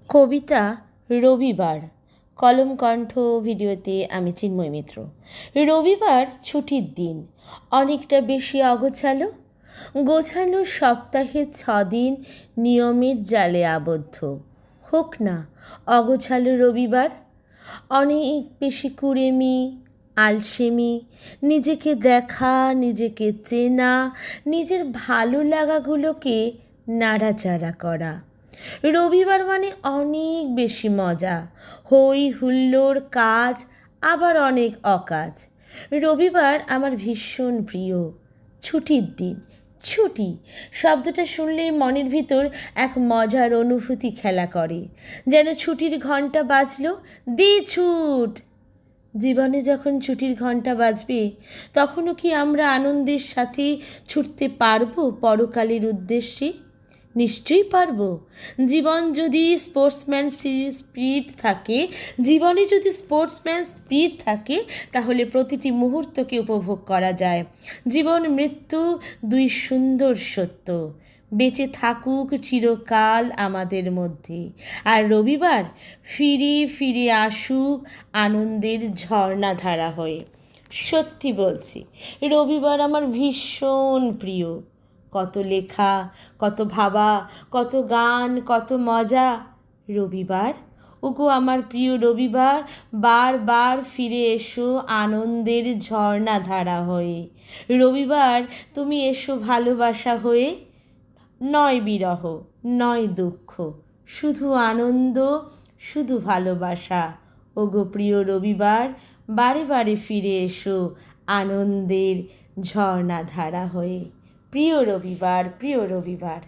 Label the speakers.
Speaker 1: কবিতা রবিবার। কলম কণ্ঠ ভিডিওতে আমি চিন্ময় মিত্র। রবিবার ছুটির দিন, অনেকটা বেশি অগোছালো। গোছানো সপ্তাহে 6 দিন নিয়মের জালে আবদ্ধ। হোক না অগোছালো রবিবার। অনেক বেশি কুড়েমি, আলসেমি, নিজেকে দেখা, নিজেকে চেনা, নিজের ভালো লাগাগুলোকে নাড়াচাড়া করা। রবিবার মানে অনেক বেশি মজা, হই হুল্লোড়, কাজ, আবার অনেক অকাজ। রবিবার আমার ভীষণ প্রিয়। ছুটির দিন, ছুটি শব্দটা শুনলেই মনের ভিতর এক মজার অনুভূতি খেলা করে, যেন ছুটির ঘন্টা বাজলো, দি ছুট। জীবনে যখন ছুটির ঘন্টা বাজবে, তখনও কি আমরা আনন্দের সাথে ছুটতে পারবো পরকালের উদ্দেশ্যে? নিশ্চয়ই পারবো। জীবন যদি জীবনে যদি স্পোর্টসম্যান স্পিরিট থাকে, তাহলে প্রতিটি মুহূর্তকে উপভোগ করা যায়। জীবন মৃত্যু দুই সুন্দর সত্য, বেঁচে থাকুক চিরকাল আমাদের মধ্যে। আর রবিবার ফিরে ফিরে আসুক আনন্দের ঝর্ণাধারা হয়ে। সত্যি বলছি, রবিবার আমার ভীষণ প্রিয়। কত লেখা, কত ভাবা, কত গান, কত মজা। রবিবার, ওগো আমার প্রিয় রবিবার, বারবার ফিরে এসো আনন্দের ঝর্ণাধারা হয়ে। রবিবার তুমি এসো ভালোবাসা হয়ে, নয় বিরহ, নয় দুঃখ, শুধু আনন্দ, শুধু ভালোবাসা। ওগো প্রিয় রবিবার, বারে বারে ফিরে এসো আনন্দের ঝর্ণাধারা হয়ে। প্রিয় রবিবার, প্রিয় রবিবার।